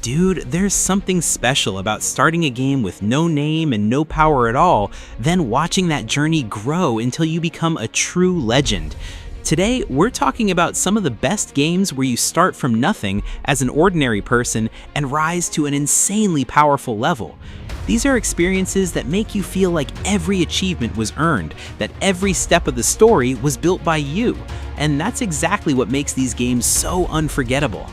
Dude, there's something special about starting a game with no name and no power at all, then watching that journey grow until you become a true legend. Today, we're talking about some of the best games where you start from nothing as an ordinary person and rise to an insanely powerful level. These are experiences that make you feel like every achievement was earned, that every step of the story was built by you, and that's exactly what makes these games so unforgettable.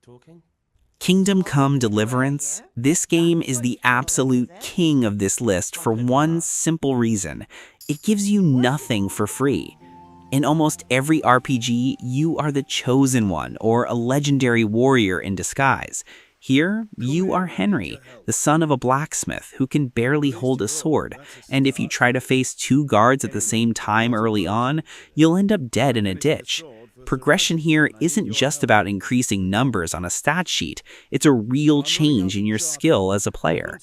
Talking? Kingdom Come: Deliverance. This game is the absolute king of this list for one simple reason. It gives you nothing for free. In almost every RPG, you are the chosen one or a legendary warrior in disguise. Here, you are Henry, the son of a blacksmith who can barely hold a sword, and if you try to face two guards at the same time early on, you'll end up dead in a ditch. Progression here isn't just about increasing numbers on a stat sheet, it's a real change in your skill as a player.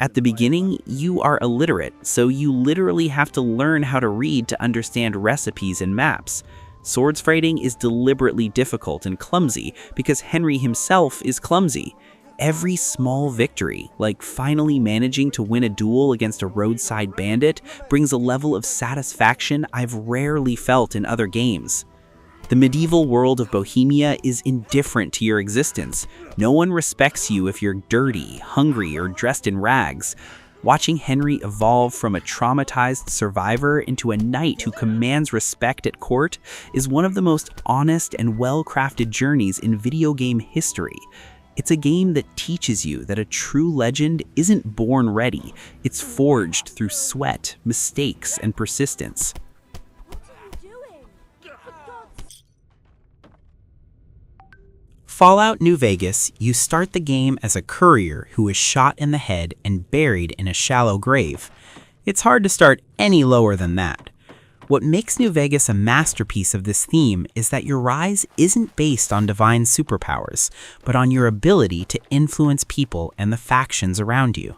At the beginning, you are illiterate, so you literally have to learn how to read to understand recipes and maps. Swords fighting is deliberately difficult and clumsy because Henry himself is clumsy. Every small victory, like finally managing to win a duel against a roadside bandit, brings a level of satisfaction I've rarely felt in other games. The medieval world of Bohemia is indifferent to your existence. No one respects you if you're dirty, hungry, or dressed in rags. Watching Henry evolve from a traumatized survivor into a knight who commands respect at court is one of the most honest and well-crafted journeys in video game history. It's a game that teaches you that a true legend isn't born ready. It's forged through sweat, mistakes, and persistence. Fallout New Vegas, you start the game as a courier who is shot in the head and buried in a shallow grave. It's hard to start any lower than that. What makes New Vegas a masterpiece of this theme is that your rise isn't based on divine superpowers, but on your ability to influence people and the factions around you.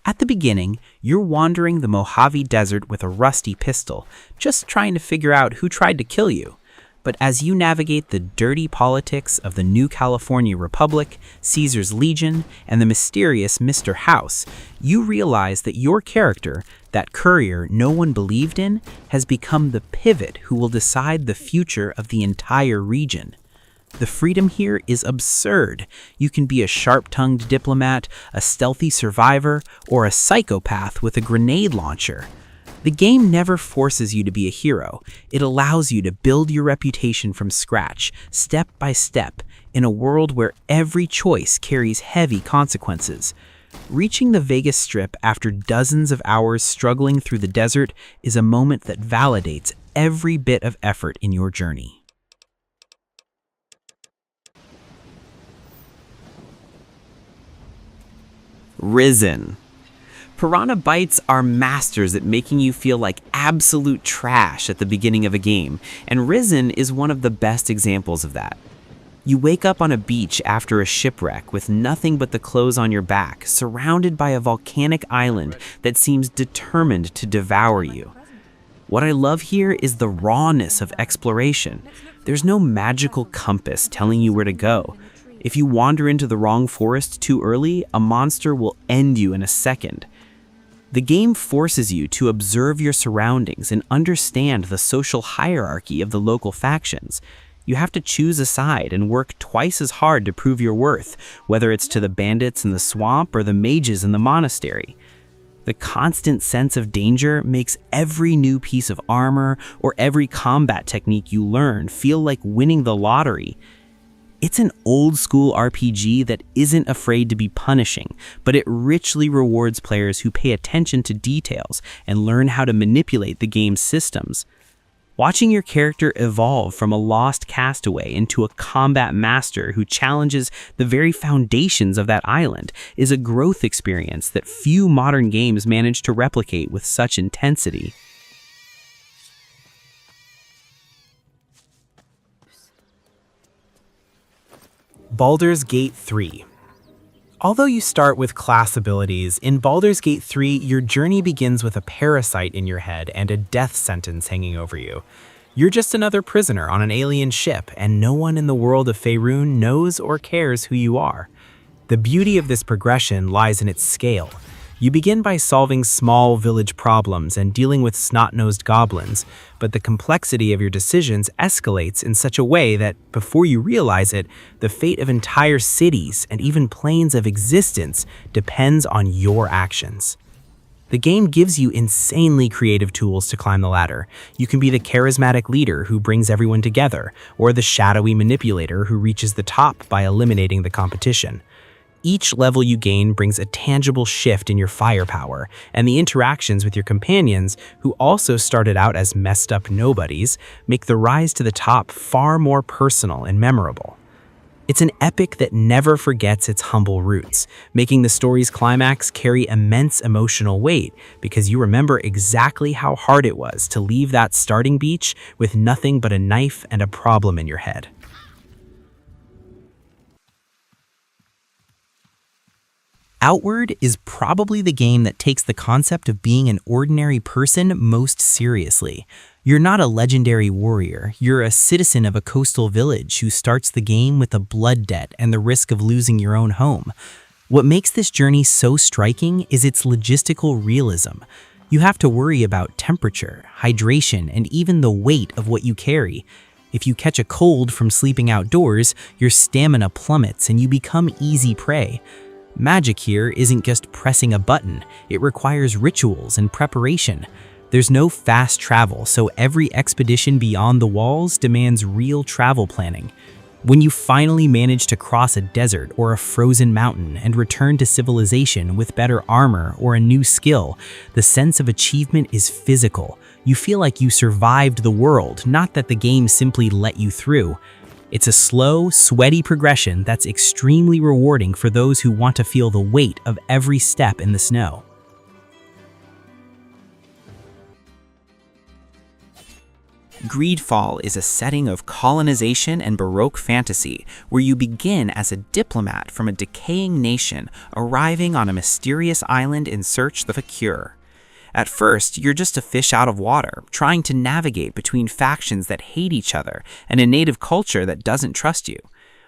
At the beginning, you're wandering the Mojave Desert with a rusty pistol, just trying to figure out who tried to kill you. But as you navigate the dirty politics of the New California Republic, Caesar's Legion, and the mysterious Mr. House, you realize that your character, that courier no one believed in, has become the pivot who will decide the future of the entire region. The freedom here is absurd. You can be a sharp-tongued diplomat, a stealthy survivor, or a psychopath with a grenade launcher. The game never forces you to be a hero. It allows you to build your reputation from scratch, step by step, in a world where every choice carries heavy consequences. Reaching the Vegas Strip after dozens of hours struggling through the desert is a moment that validates every bit of effort in your journey. Risen. Piranha Bytes are masters at making you feel like absolute trash at the beginning of a game, and Risen is one of the best examples of that. You wake up on a beach after a shipwreck with nothing but the clothes on your back, surrounded by a volcanic island that seems determined to devour you. What I love here is the rawness of exploration. There's no magical compass telling you where to go. If you wander into the wrong forest too early, a monster will end you in a second. The game forces you to observe your surroundings and understand the social hierarchy of the local factions. You have to choose a side and work twice as hard to prove your worth, whether it's to the bandits in the swamp or the mages in the monastery. The constant sense of danger makes every new piece of armor or every combat technique you learn feel like winning the lottery. It's an old-school RPG that isn't afraid to be punishing, but it richly rewards players who pay attention to details and learn how to manipulate the game's systems. Watching your character evolve from a lost castaway into a combat master who challenges the very foundations of that island is a growth experience that few modern games manage to replicate with such intensity. Baldur's Gate 3. Although you start with class abilities, in Baldur's Gate 3, your journey begins with a parasite in your head and a death sentence hanging over you. You're just another prisoner on an alien ship, and no one in the world of Faerun knows or cares who you are. The beauty of this progression lies in its scale. You begin by solving small village problems and dealing with snot-nosed goblins, but the complexity of your decisions escalates in such a way that, before you realize it, the fate of entire cities and even planes of existence depends on your actions. The game gives you insanely creative tools to climb the ladder. You can be the charismatic leader who brings everyone together, or the shadowy manipulator who reaches the top by eliminating the competition. Each level you gain brings a tangible shift in your firepower, and the interactions with your companions, who also started out as messed-up nobodies, make the rise to the top far more personal and memorable. It's an epic that never forgets its humble roots, making the story's climax carry immense emotional weight because you remember exactly how hard it was to leave that starting beach with nothing but a knife and a problem in your head. Outward is probably the game that takes the concept of being an ordinary person most seriously. You're not a legendary warrior, you're a citizen of a coastal village who starts the game with a blood debt and the risk of losing your own home. What makes this journey so striking is its logistical realism. You have to worry about temperature, hydration, and even the weight of what you carry. If you catch a cold from sleeping outdoors, your stamina plummets and you become easy prey. Magic here isn't just pressing a button, it requires rituals and preparation. There's no fast travel, so every expedition beyond the walls demands real travel planning. When you finally manage to cross a desert or a frozen mountain and return to civilization with better armor or a new skill, the sense of achievement is physical. You feel like you survived the world, not that the game simply let you through. It's a slow, sweaty progression that's extremely rewarding for those who want to feel the weight of every step in the snow. Greedfall is a setting of colonization and Baroque fantasy where you begin as a diplomat from a decaying nation arriving on a mysterious island in search of a cure. At first, you're just a fish out of water, trying to navigate between factions that hate each other and a native culture that doesn't trust you.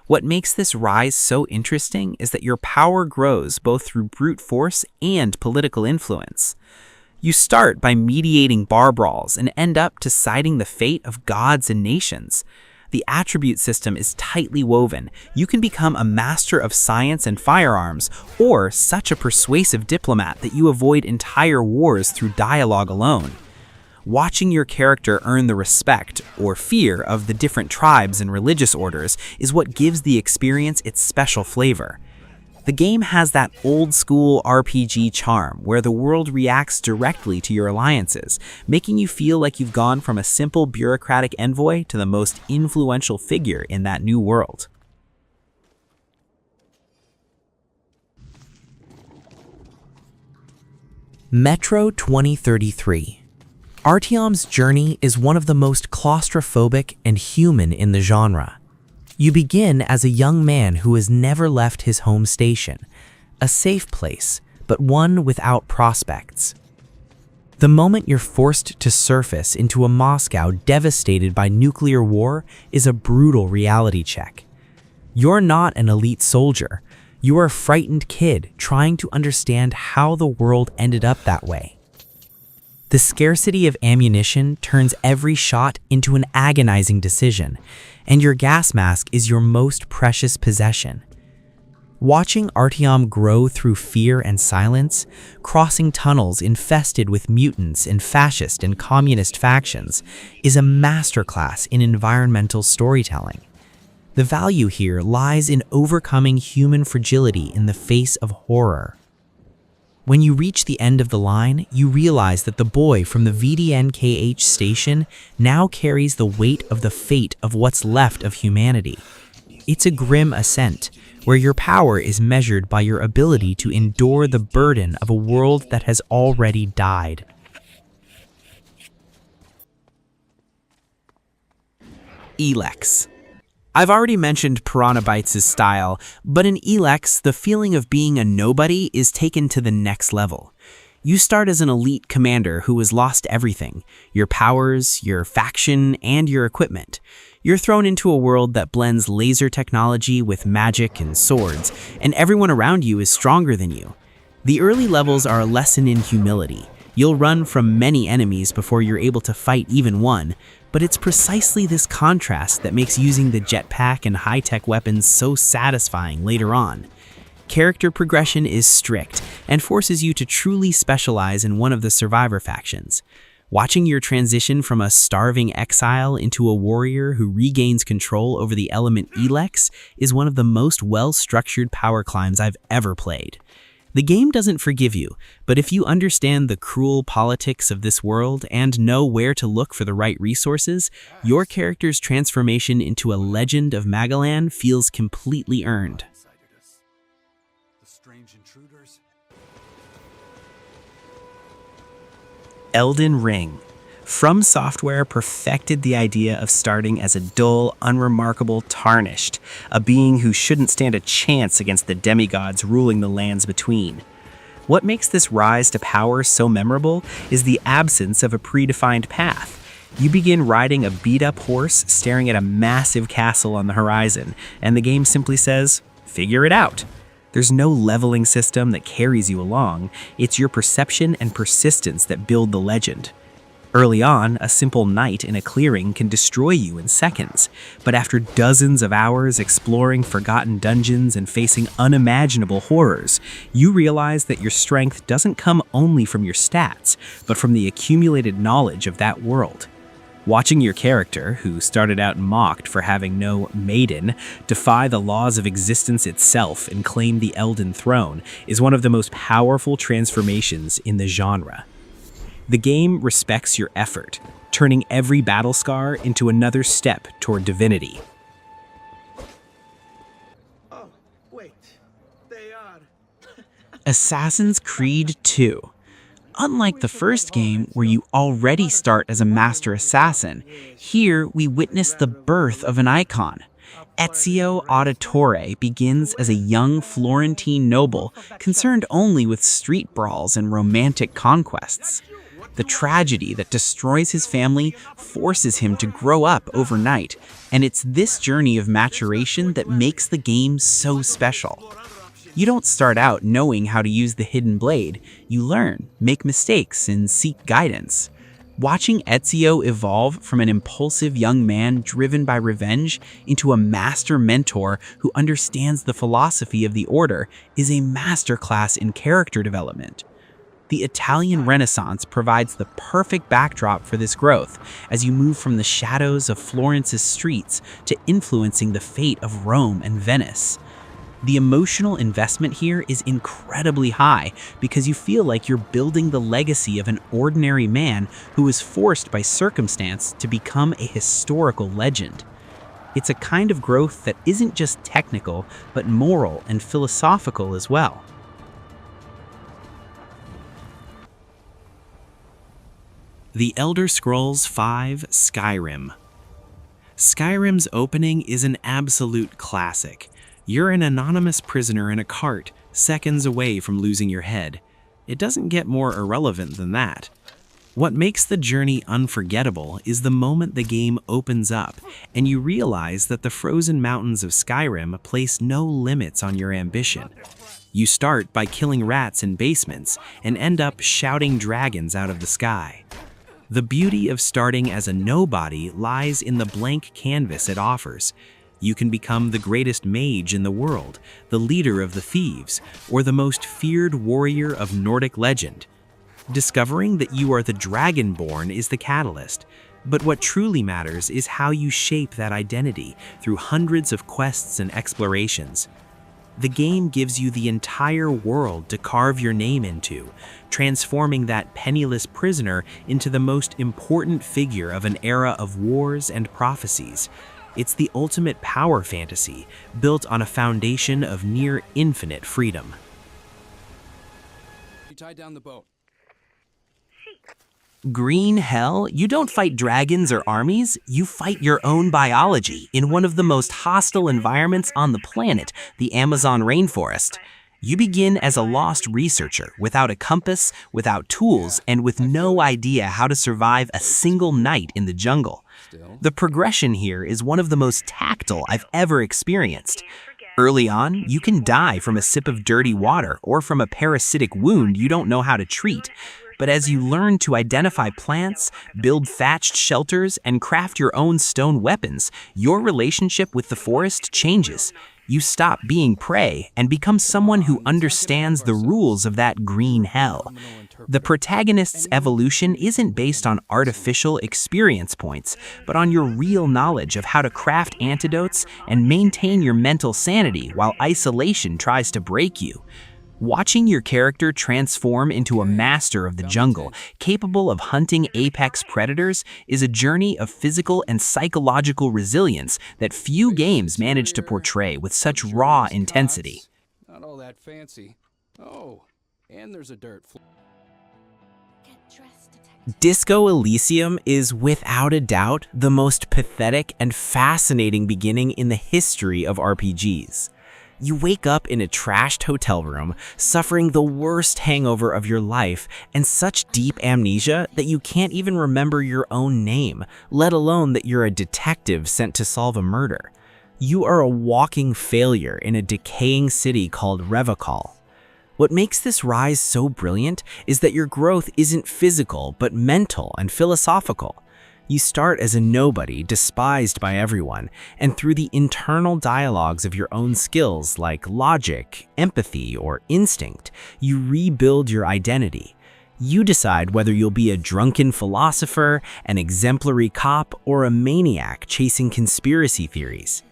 What makes this rise so interesting is that your power grows both through brute force and political influence. You start by mediating bar brawls and end up deciding the fate of gods and nations. The attribute system is tightly woven. You can become a master of science and firearms, or such a persuasive diplomat that you avoid entire wars through dialogue alone. Watching your character earn the respect, or fear, of the different tribes and religious orders is what gives the experience its special flavor. The game has that old-school RPG charm where the world reacts directly to your alliances, making you feel like you've gone from a simple bureaucratic envoy to the most influential figure in that new world. Metro 2033. Artyom's journey is one of the most claustrophobic and human in the genre. You begin as a young man who has never left his home station, a safe place, but one without prospects. The moment you're forced to surface into a Moscow devastated by nuclear war is a brutal reality check. You're not an elite soldier. You are a frightened kid trying to understand how the world ended up that way. The scarcity of ammunition turns every shot into an agonizing decision, and your gas mask is your most precious possession. Watching Artyom grow through fear and silence, crossing tunnels infested with mutants and fascist and communist factions, is a masterclass in environmental storytelling. The value here lies in overcoming human fragility in the face of horror. When you reach the end of the line, you realize that the boy from the VDNKH station now carries the weight of the fate of what's left of humanity. It's a grim ascent, where your power is measured by your ability to endure the burden of a world that has already died. Elex. I've already mentioned Piranha Bytes' style, but in Elex, the feeling of being a nobody is taken to the next level. You start as an elite commander who has lost everything, your powers, your faction, and your equipment. You're thrown into a world that blends laser technology with magic and swords, and everyone around you is stronger than you. The early levels are a lesson in humility. You'll run from many enemies before you're able to fight even one, but it's precisely this contrast that makes using the jetpack and high-tech weapons so satisfying later on. Character progression is strict and forces you to truly specialize in one of the survivor factions. Watching your transition from a starving exile into a warrior who regains control over the element Elex is one of the most well-structured power climbs I've ever played. The game doesn't forgive you, but if you understand the cruel politics of this world and know where to look for the right resources, your character's transformation into a legend of Magalan feels completely earned. Elden Ring. From Software perfected the idea of starting as a dull, unremarkable Tarnished, a being who shouldn't stand a chance against the demigods ruling the lands between. What makes this rise to power so memorable is the absence of a predefined path. You begin riding a beat-up horse staring at a massive castle on the horizon, and the game simply says, figure it out. There's no leveling system that carries you along, it's your perception and persistence that build the legend. Early on, a simple night in a clearing can destroy you in seconds, but after dozens of hours exploring forgotten dungeons and facing unimaginable horrors, you realize that your strength doesn't come only from your stats, but from the accumulated knowledge of that world. Watching your character, who started out mocked for having no maiden, defy the laws of existence itself and claim the Elden Throne is one of the most powerful transformations in the genre. The game respects your effort, turning every battle scar into another step toward divinity. Oh, wait. They are. Assassin's Creed 2. Unlike the first game, where you already start as a master assassin, here we witness the birth of an icon. Ezio Auditore begins as a young Florentine noble concerned only with street brawls and romantic conquests. The tragedy that destroys his family forces him to grow up overnight, and it's this journey of maturation that makes the game so special. You don't start out knowing how to use the hidden blade. You learn, make mistakes, and seek guidance. Watching Ezio evolve from an impulsive young man driven by revenge into a master mentor who understands the philosophy of the Order is a masterclass in character development. The Italian Renaissance provides the perfect backdrop for this growth as you move from the shadows of Florence's streets to influencing the fate of Rome and Venice. The emotional investment here is incredibly high because you feel like you're building the legacy of an ordinary man who was forced by circumstance to become a historical legend. It's a kind of growth that isn't just technical, but moral and philosophical as well. The Elder Scrolls V: Skyrim. Skyrim's opening is an absolute classic. You're an anonymous prisoner in a cart, seconds away from losing your head. It doesn't get more irrelevant than that. What makes the journey unforgettable is the moment the game opens up and you realize that the frozen mountains of Skyrim place no limits on your ambition. You start by killing rats in basements and end up shouting dragons out of the sky. The beauty of starting as a nobody lies in the blank canvas it offers. You can become the greatest mage in the world, the leader of the thieves, or the most feared warrior of Nordic legend. Discovering that you are the Dragonborn is the catalyst, but what truly matters is how you shape that identity through hundreds of quests and explorations. The game gives you the entire world to carve your name into, transforming that penniless prisoner into the most important figure of an era of wars and prophecies. It's the ultimate power fantasy, built on a foundation of near infinite freedom. You tied down the boat. Green hell? You don't fight dragons or armies, you fight your own biology in one of the most hostile environments on the planet, the Amazon rainforest. You begin as a lost researcher, without a compass, without tools, and with no idea how to survive a single night in the jungle. The progression here is one of the most tactile I've ever experienced. Early on, you can die from a sip of dirty water or from a parasitic wound you don't know how to treat. But as you learn to identify plants, build thatched shelters, and craft your own stone weapons, your relationship with the forest changes. You stop being prey and become someone who understands the rules of that green hell. The protagonist's evolution isn't based on artificial experience points, but on your real knowledge of how to craft antidotes and maintain your mental sanity while isolation tries to break you. Watching your character transform into a master of the jungle, capable of hunting apex predators, is a journey of physical and psychological resilience that few games manage to portray with such raw intensity. Not all that fancy. Oh, and there's a dirt floor. Disco Elysium is without a doubt the most pathetic and fascinating beginning in the history of RPGs. You wake up in a trashed hotel room, suffering the worst hangover of your life and such deep amnesia that you can't even remember your own name, let alone that you're a detective sent to solve a murder. You are a walking failure in a decaying city called Revachol. What makes this rise so brilliant is that your growth isn't physical but mental and philosophical. You start as a nobody, despised by everyone, and through the internal dialogues of your own skills like logic, empathy, or instinct, you rebuild your identity. You decide whether you'll be a drunken philosopher, an exemplary cop, or a maniac chasing conspiracy theories.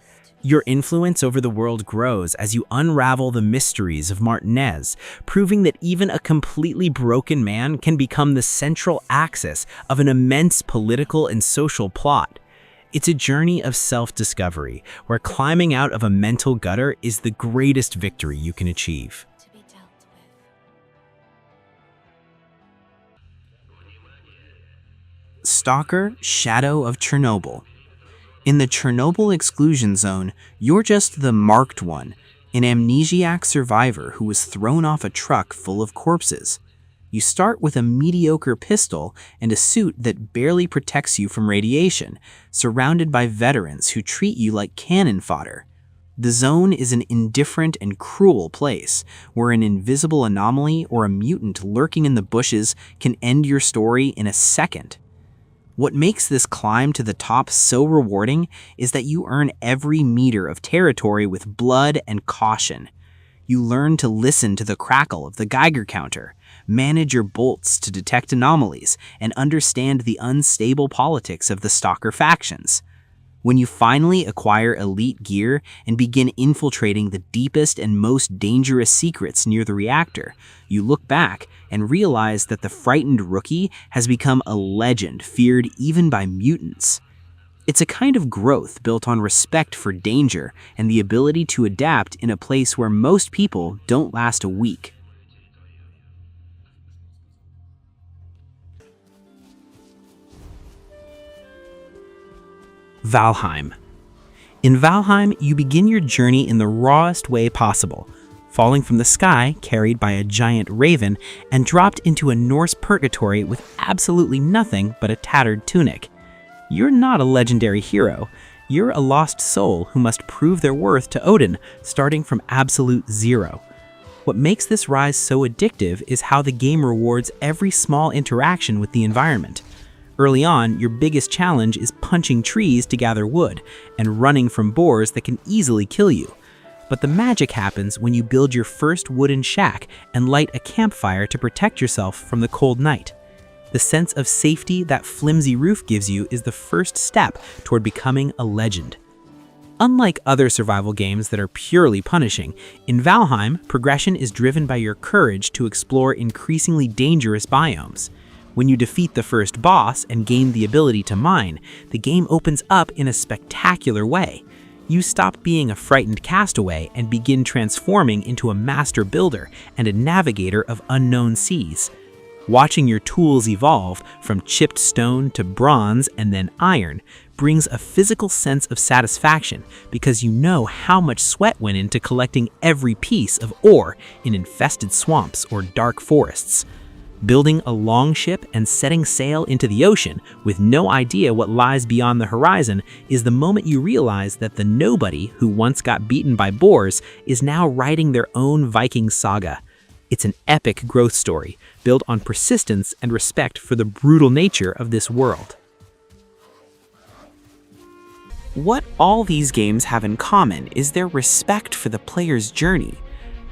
Your influence over the world grows as you unravel the mysteries of Martinez, proving that even a completely broken man can become the central axis of an immense political and social plot. It's a journey of self-discovery, where climbing out of a mental gutter is the greatest victory you can achieve. Stalker: Shadow of Chernobyl. In the Chernobyl exclusion zone, you're just the marked one, an amnesiac survivor who was thrown off a truck full of corpses. You start with a mediocre pistol and a suit that barely protects you from radiation, surrounded by veterans who treat you like cannon fodder. The zone is an indifferent and cruel place, where an invisible anomaly or a mutant lurking in the bushes can end your story in a second. What makes this climb to the top so rewarding is that you earn every meter of territory with blood and caution. You learn to listen to the crackle of the Geiger counter, manage your bolts to detect anomalies, and understand the unstable politics of the Stalker factions. When you finally acquire elite gear and begin infiltrating the deepest and most dangerous secrets near the reactor, you look back and realize that the frightened rookie has become a legend feared even by mutants. It's a kind of growth built on respect for danger and the ability to adapt in a place where most people don't last a week. Valheim. In Valheim, you begin your journey in the rawest way possible, falling from the sky, carried by a giant raven, and dropped into a Norse purgatory with absolutely nothing but a tattered tunic. You're not a legendary hero. You're a lost soul who must prove their worth to Odin, starting from absolute zero. What makes this rise so addictive is how the game rewards every small interaction with the environment. Early on, your biggest challenge is punching trees to gather wood and running from boars that can easily kill you. But the magic happens when you build your first wooden shack and light a campfire to protect yourself from the cold night. The sense of safety that flimsy roof gives you is the first step toward becoming a legend. Unlike other survival games that are purely punishing, in Valheim, progression is driven by your courage to explore increasingly dangerous biomes. When you defeat the first boss and gain the ability to mine, the game opens up in a spectacular way. You stop being a frightened castaway and begin transforming into a master builder and a navigator of unknown seas. Watching your tools evolve from chipped stone to bronze and then iron brings a physical sense of satisfaction because you know how much sweat went into collecting every piece of ore in infested swamps or dark forests. Building a longship and setting sail into the ocean with no idea what lies beyond the horizon is the moment you realize that the nobody who once got beaten by boars is now writing their own Viking saga. It's an epic growth story built on persistence and respect for the brutal nature of this world. What all these games have in common is their respect for the player's journey.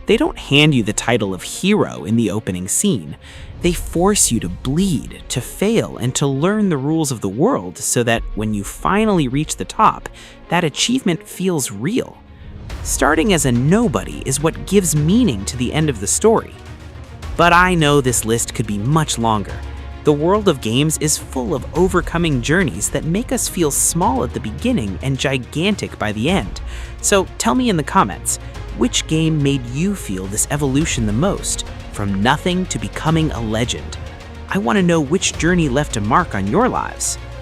They don't hand you the title of hero in the opening scene. They force you to bleed, to fail, and to learn the rules of the world so that when you finally reach the top, that achievement feels real. Starting as a nobody is what gives meaning to the end of the story. But I know this list could be much longer. The world of games is full of overcoming journeys that make us feel small at the beginning and gigantic by the end. So tell me in the comments, which game made you feel this evolution the most, from nothing to becoming a legend? I want to know which journey left a mark on your lives.